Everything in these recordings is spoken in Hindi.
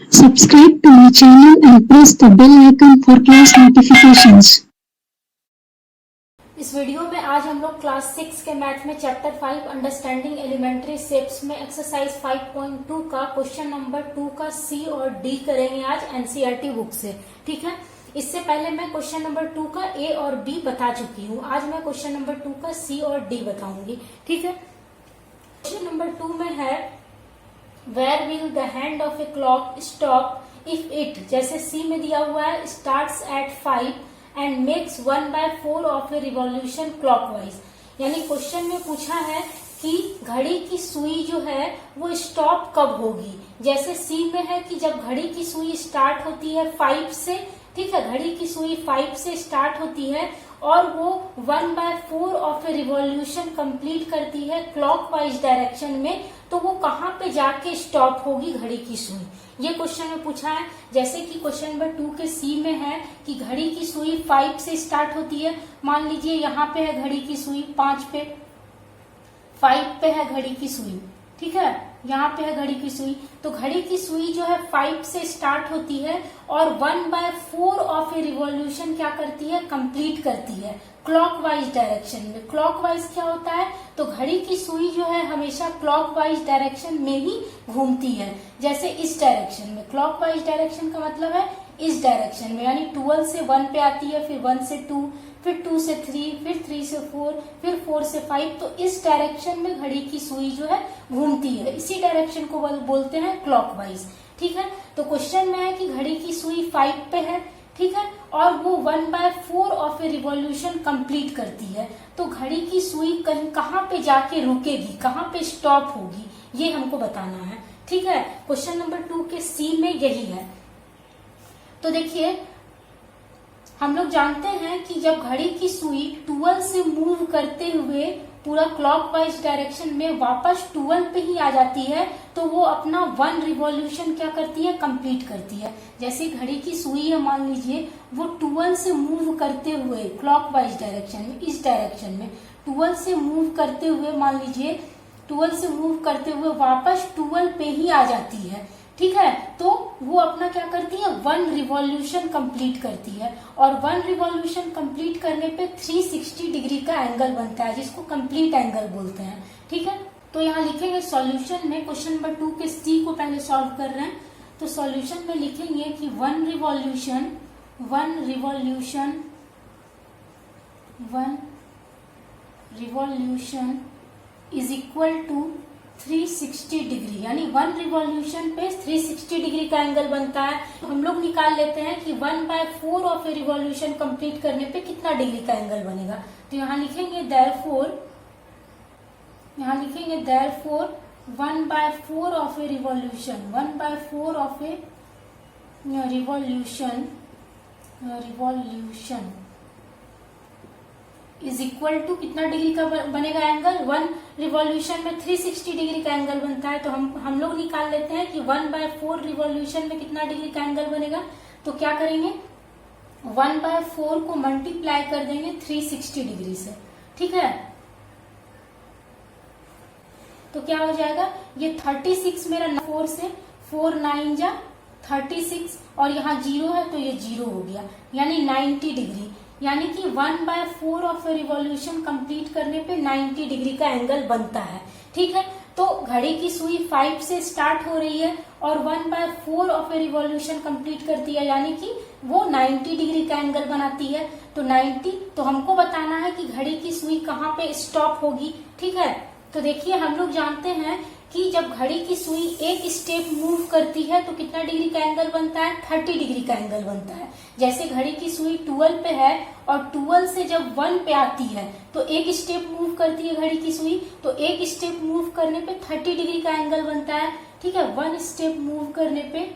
Subscribe to my channel and press the bell icon for class notifications. इस वीडियो में आज हम लोग क्लास 6 के मैथ में चैप्टर 5 अंडरस्टैंडिंग एलिमेंट्री शेप्स में एक्सरसाइज 5.2 का क्वेश्चन नंबर 2 का सी और डी करेंगे आज एनसीईआरटी बुक से। ठीक है, इससे पहले मैं क्वेश्चन नंबर 2 का ए और बी बता चुकी हूँ। आज मैं क्वेश्चन नंबर 2 का सी और डी बताऊंगी। ठीक है, क्वेश्चन नंबर 2 में है where will the hand of a clock stop if it, जैसे सी में दिया हुआ है starts at 5 and makes 1/4 of a revolution clockwise. यानी क्वेश्चन में पूछा है कि घड़ी की सुई जो है वो स्टॉप कब होगी। जैसे सी में है कि जब घड़ी की सुई स्टार्ट होती है 5 से, ठीक है, घड़ी की सुई 5 से स्टार्ट होती है और वो 1/4 ऑफ ए रिवॉल्यूशन कंप्लीट करती है क्लॉकवाइज डायरेक्शन में, तो वो कहाँ पे जाके स्टॉप होगी घड़ी की सुई। ये क्वेश्चन में पूछा है। जैसे कि क्वेश्चन नंबर 2 के सी में है कि घड़ी की सुई 5 से स्टार्ट होती है। मान लीजिए यहाँ पे है घड़ी की सुई 5 पे, 5 पे है घड़ी की सुई, ठीक है, यहाँ पे है घड़ी की सुई। तो घड़ी की सुई जो है 5 से स्टार्ट होती है और 1/4 ऑफ ए रिवॉल्यूशन क्या करती है, कंप्लीट करती है क्लॉकवाइज डायरेक्शन में। क्लॉकवाइज क्या होता है, तो घड़ी की सुई जो है हमेशा क्लॉकवाइज डायरेक्शन में ही घूमती है। जैसे इस डायरेक्शन में, क्लॉकवाइज डायरेक्शन का मतलब है इस डायरेक्शन में, यानी 12 से 1 पे आती है, फिर 1 से 2, फिर 2 से 3, फिर 3 से 4, फिर 4 से 5। तो इस डायरेक्शन में घड़ी की सुई जो है घूमती है, इसी डायरेक्शन को बोलते हैं क्लॉकवाइज। ठीक है, तो क्वेश्चन में है कि घड़ी की सुई 5 पे है, ठीक है, और वो 1/4 ऑफ ए रिवॉल्यूशन कंप्लीट करती है। तो घड़ी की सुई कहीं कहाँ पे जाके रुकेगी, कहाँ पे स्टॉप होगी, ये हमको बताना है। ठीक है, क्वेश्चन नंबर 2 के सी में यही है। तो देखिए, हम लोग जानते हैं कि जब घड़ी की सुई 12 से मूव करते हुए पूरा क्लॉकवाइज डायरेक्शन में वापस 12 पे ही आ जाती है, तो वो अपना 1 रिवॉल्यूशन क्या करती है, कंप्लीट करती है। जैसे घड़ी की सुई है, मान लीजिए वो 12 से मूव करते हुए क्लॉकवाइज डायरेक्शन में, इस डायरेक्शन में 12 से मूव करते हुए, मान लीजिए 12 से मूव करते हुए वापस 12 पे ही आ जाती है, ठीक है, तो वो अपना क्या करती है, 1 रिवॉल्यूशन कंप्लीट करती है। और 1 रिवॉल्यूशन कंप्लीट करने पे 360 डिग्री का एंगल बनता है, जिसको कंप्लीट एंगल बोलते हैं। ठीक है, तो यहाँ लिखेंगे सॉल्यूशन में, क्वेश्चन नंबर 2 के सी को पहले सॉल्व कर रहे हैं। तो सॉल्यूशन में लिखेंगे कि 1 revolution is equal to 360 degree, यानी 1 रिवॉल्यूशन पे 360 डिग्री का एंगल बनता है। तो हम लोग निकाल लेते हैं कि 1/4 ऑफ ए रिवॉल्यूशन कंप्लीट करने पे कितना डिग्री का एंगल बनेगा। तो यहाँ लिखेंगे therefore 1/4 of a revolution, 1/4 of a revolution is equal to कितना डिग्री का बनेगा एंगल, 1 रिवॉल्यूशन में 360 डिग्री का एंगल बनता है। तो हम लोग निकाल लेते हैं कि 1/4 रिवॉल्यूशन में कितना डिग्री का एंगल बनेगा। तो क्या करेंगे, 1/4 को मल्टीप्लाई कर देंगे 360 डिग्री से, ठीक है। तो क्या हो जाएगा, ये 36 मेरा 4 से 4 9 जा 36, और यहाँ 0 है तो ये 0 हो गया, यानी 90 डिग्री। यानी कि 1/4 ऑफ ए रिवॉल्यूशन कंप्लीट करने पे 90 डिग्री का एंगल बनता है। ठीक है, तो घड़ी की सुई 5 से स्टार्ट हो रही है और 1/4 ऑफ ए रिवॉल्यूशन कंप्लीट करती है, यानी कि वो 90 डिग्री का एंगल बनाती है। तो 90, तो हमको बताना है कि घड़ी की सुई कहाँ पे स्टॉप होगी। ठीक है, तो देखिए, हम लोग जानते हैं कि जब घड़ी की सुई एक स्टेप मूव करती है तो कितना डिग्री का एंगल बनता है, 30 डिग्री का एंगल बनता है। जैसे घड़ी की सुई 12 पे है और 12 से जब 1 पे आती है तो एक स्टेप मूव करती है घड़ी की सुई, तो एक स्टेप मूव करने पे 30 डिग्री का एंगल बनता है। ठीक है, 1 स्टेप मूव करने पे,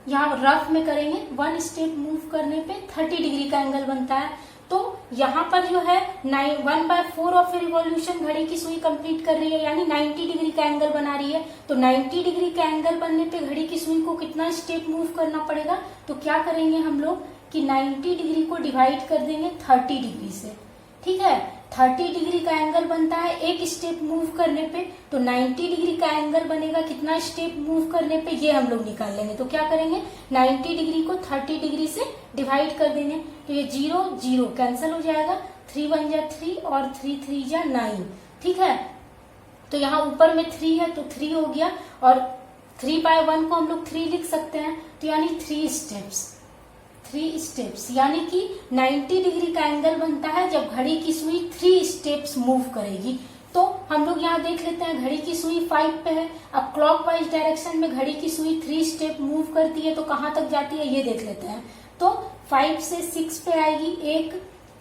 यहाँ रफ में करेंगे, 1 स्टेप मूव करने पे 30 डिग्री का एंगल बनता है। तो यहाँ पर जो है 1/4 ऑफ ए रिवॉल्यूशन घड़ी की सुई कंप्लीट कर रही है, यानी 90 डिग्री का एंगल बना रही है। तो 90 डिग्री का एंगल बनने पे घड़ी की सुई को कितना स्टेप मूव करना पड़ेगा। तो क्या करेंगे हम लोग कि 90 डिग्री को डिवाइड कर देंगे 30 डिग्री से। ठीक है, 30 डिग्री का एंगल बनता है एक स्टेप मूव करने पे, तो 90 डिग्री का एंगल बनेगा कितना स्टेप मूव करने पे, ये हम लोग निकाल लेंगे। तो क्या करेंगे, 90 डिग्री को 30 डिग्री से डिवाइड कर देंगे, तो ये 0 0 कैंसिल हो जाएगा, 3 1 जा 3 और 3 3 जा 9। ठीक है, तो यहाँ ऊपर में 3 है तो 3 हो गया, और 3/1 को हम लोग 3 लिख सकते हैं, तो यानी 3 स्टेप्स, यानी कि 90 डिग्री का एंगल बनता है जब घड़ी की सुई 3 स्टेप्स मूव करेगी। तो हम लोग यहाँ देख लेते हैं, घड़ी की सुई 5 पे है। अब क्लॉकवाइज डायरेक्शन में घड़ी की सुई 3 स्टेप मूव करती है तो कहाँ तक जाती है ये देख लेते हैं। तो 5 से 6 पे आएगी 1,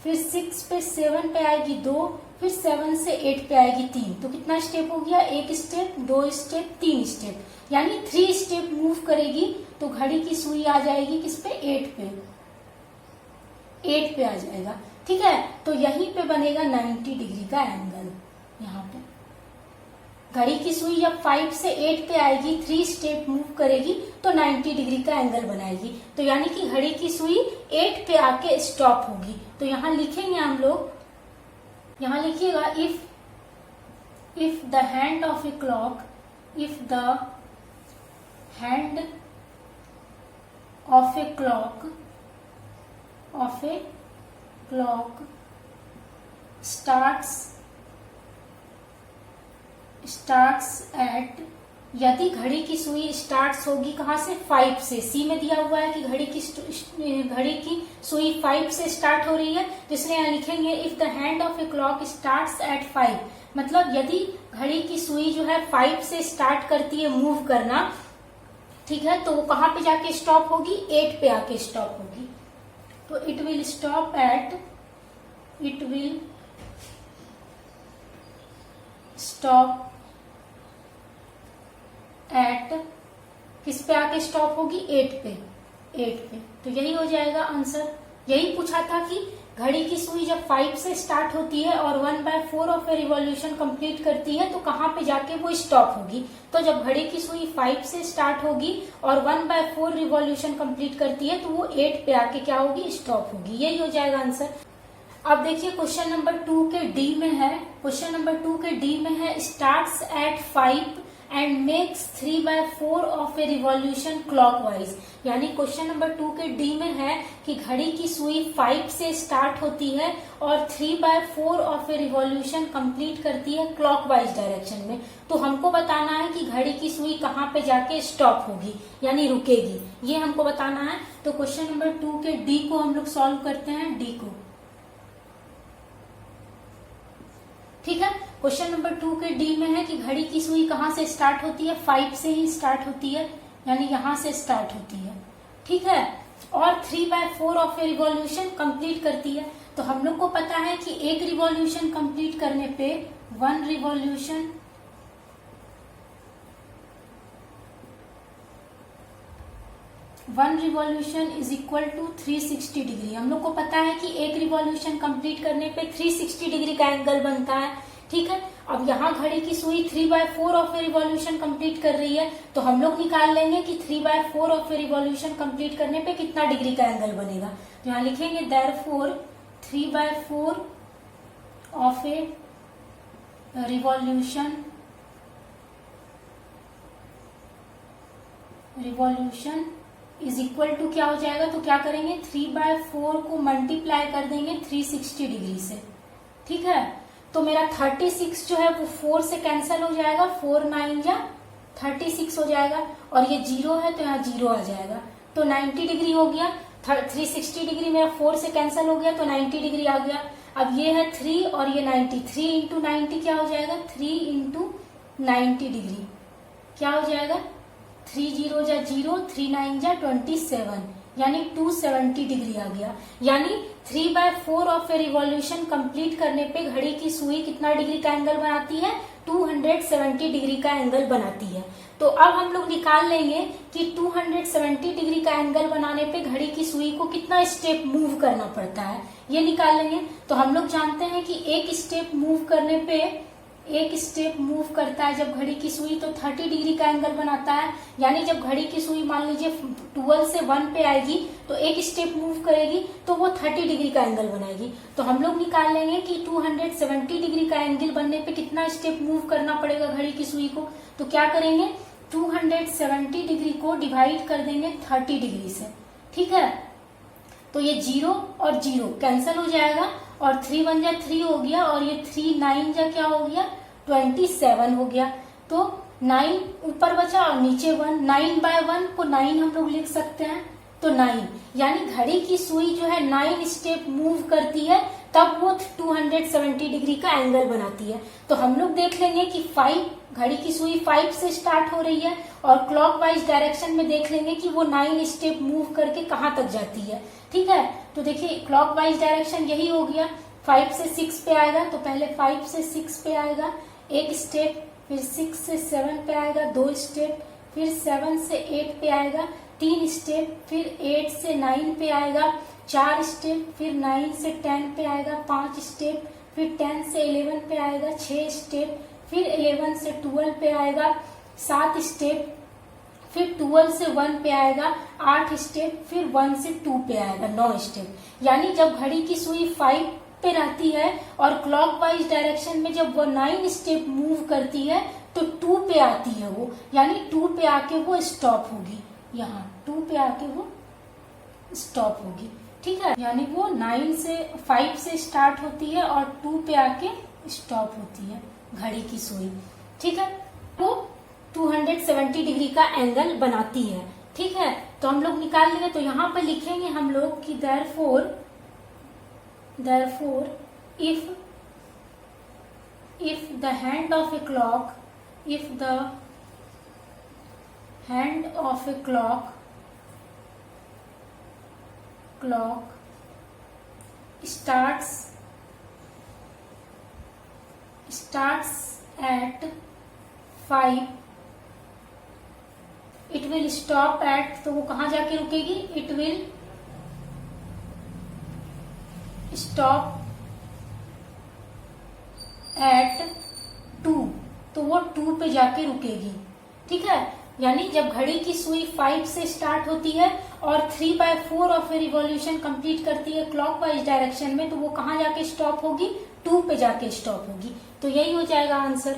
फिर 6 पे 7 पे आएगी 2, फिर 7 से 8 पे आएगी 3। तो कितना स्टेप हो गया, 1 स्टेप, 2 स्टेप, 3 स्टेप, यानी 3 स्टेप मूव करेगी तो घड़ी की सुई आ जाएगी किस पे, 8 पे आ जाएगा। ठीक है, तो यहीं पे बनेगा 90 डिग्री का एंगल। यहाँ पे घड़ी की सुई जब 5 से 8 पे आएगी, 3 स्टेप मूव करेगी तो 90 डिग्री का एंगल बनाएगी। तो यानी कि घड़ी की सुई 8 पे आके स्टॉप होगी। तो यहाँ लिखेंगे हम लोग, यहाँ लिखिएगा, if the hand of a clock, if the hand of a clock starts at, यदि घड़ी की सुई स्टार्ट होगी कहाँ से, 5 से। सी में दिया हुआ है कि घड़ी की सुई 5 से स्टार्ट हो रही है, तो इसलिए यहाँ लिखेंगे if the hand of a clock starts at 5, मतलब यदि घड़ी की सुई जो है 5 से स्टार्ट करती है मूव करना, ठीक है, तो वो कहाँ पे जाके स्टॉप होगी, 8 पे आके स्टॉप होगी। तो इट विल स्टॉप एट किस पे आके स्टॉप होगी, 8 पे। तो यही हो जाएगा आंसर। यही पूछा था कि घड़ी की सुई जब 5 से स्टार्ट होती है और 1/4 ऑफ ए रिवॉल्यूशन कंप्लीट करती है तो कहाँ पे जाके वो स्टॉप होगी। तो जब घड़ी की सुई 5 से स्टार्ट होगी और 1/4 रिवॉल्यूशन कंप्लीट करती है तो वो 8 पे आके क्या होगी, स्टॉप होगी। यही हो जाएगा आंसर। अब देखिए क्वेश्चन नंबर 2 के डी में है, starts at 5 and makes 3/4 of a revolution clockwise. यानी क्वेश्चन नंबर 2 के डी में है कि घड़ी की सुई 5 से स्टार्ट होती है और 3/4 ऑफ ए रिवॉल्यूशन कंप्लीट करती है क्लॉकवाइज डायरेक्शन में। तो हमको बताना है कि घड़ी की सुई कहाँ पे जाके स्टॉप होगी, यानी रुकेगी, ये हमको बताना है। तो क्वेश्चन नंबर 2 के डी को हम लोग सॉल्व करते हैं, डी को। ठीक है, क्वेश्चन नंबर 2 के डी में है कि घड़ी की सुई कहाँ से स्टार्ट होती है, 5 से ही स्टार्ट होती है, यानी यहां से स्टार्ट होती है। ठीक है, और 3/4 ऑफ ए रिवॉल्यूशन कंप्लीट करती है। तो हम लोग को पता है कि एक रिवॉल्यूशन कंप्लीट करने पे 1 revolution is equal to 360 degree. हम लोग को पता है कि एक रिवॉल्यूशन कंप्लीट करने पे 360 डिग्री का एंगल बनता है। ठीक है, अब यहाँ घड़ी की सुई 3/4 ऑफ ए रिवॉल्यूशन कंप्लीट कर रही है, तो हम लोग निकाल लेंगे कि 3/4 ऑफ ए रिवॉल्यूशन कंप्लीट करने पे कितना डिग्री का एंगल बनेगा। तो यहाँ लिखेंगे therefore 3/4 of a revolution is equal to क्या हो जाएगा, तो क्या करेंगे 3/4 को मल्टीप्लाई कर देंगे 360 डिग्री से। ठीक है, तो मेरा 36 जो है वो 4 से कैंसिल हो जाएगा, 4 9 जा 36 हो जाएगा, और ये 0 है तो यहाँ 0 आ जाएगा, तो 90 डिग्री हो गया। 360 डिग्री मेरा 4 से कैंसिल हो गया तो 90 डिग्री आ गया। अब ये है 3 और ये 90, 3 इंटू 90 क्या हो जाएगा, 3 इंटू 90 डिग्री क्या हो जाएगा, 3 0 जा 0, 3 9 जा 27, यानी 270 डिग्री आ गया। यानी 3/4 ऑफ ए रिवॉल्यूशन कंप्लीट करने पे घड़ी की सुई कितना डिग्री का एंगल बनाती है, 270 डिग्री का एंगल बनाती है। तो अब हम लोग निकाल लेंगे कि 270 डिग्री का एंगल बनाने पे घड़ी की सुई को कितना स्टेप मूव करना पड़ता है, ये निकाल लेंगे। तो हम लोग जानते हैं कि एक स्टेप मूव करने पे एक स्टेप मूव करता है जब घड़ी की सुई तो 30 डिग्री का एंगल बनाता है। यानी जब घड़ी की सुई मान लीजिए 12 से 1 पे आएगी तो एक स्टेप मूव करेगी तो वो 30 डिग्री का एंगल बनाएगी। तो हम लोग निकाल लेंगे कि 270 डिग्री का एंगल बनने पे कितना स्टेप मूव करना पड़ेगा घड़ी की सुई को। तो क्या करेंगे, 270 डिग्री को डिवाइड कर देंगे 30 डिग्री से। ठीक है, तो ये 0 और 0 कैंसिल हो जाएगा और 3 1 जा 3 हो गया और ये 3 9 जा क्या हो गया 27 हो गया। तो 9 ऊपर बचा और नीचे 1, 9/1 को 9 हम लोग लिख सकते हैं। तो 9 यानी घड़ी की सुई जो है 9 स्टेप मूव करती है तब वो 270 डिग्री का एंगल बनाती है। तो हम लोग देख लेंगे कि 5 घड़ी की सुई 5 से स्टार्ट हो रही है और क्लॉकवाइज डायरेक्शन में देख लेंगे कि वो 9 स्टेप मूव करके कहाँ तक जाती है। ठीक है, तो देखिए क्लॉकवाइज डायरेक्शन यही हो गया, 5 से 6 पे आएगा तो पहले 5 से 6 पे आएगा एक स्टेप, फिर 6 से 7 पे आएगा 2 स्टेप, फिर 7 से 8 पे आएगा 3 स्टेप, फिर 8 से 9 पे आएगा 4 स्टेप, फिर 9 से 10 पे आएगा 5 स्टेप, फिर 10 से 11 पे आएगा 6 स्टेप, फिर 11 से 12 पे आएगा 7 स्टेप, फिर 12 से 1 पे आएगा 8 स्टेप, फिर 1 से 2 पे आएगा 9 स्टेप। यानी जब घड़ी की सुई 5 पे रहती है और क्लॉकवाइज डायरेक्शन में जब वो 9 स्टेप मूव करती है तो 2 पे आती है वो, यानी 2 पे आके वो स्टॉप होगी। यहाँ 2 पे आके वो स्टॉप होगी। ठीक है, यानी वो 5 से स्टार्ट होती है और 2 पे आके स्टॉप होती है घड़ी की सुई। ठीक है, वो 270 डिग्री का एंगल बनाती है। ठीक है, तो हम लोग निकाल लेंगे। तो यहाँ पर लिखेंगे हम लोग कि therefore if the hand of a clock starts at 5, it will stop at, तो वो कहाँ जाके रुकेगी, it will stop at 2, तो वो 2 पे जाके रुकेगी। ठीक है, यानी जब घड़ी की सुई 5 से स्टार्ट होती है और 3/4 ऑफ ए रिवॉल्यूशन कंप्लीट करती है क्लॉकवाइज डायरेक्शन में तो वो कहाँ जाके स्टॉप होगी, 2 पे जाके स्टॉप होगी। तो यही हो जाएगा आंसर।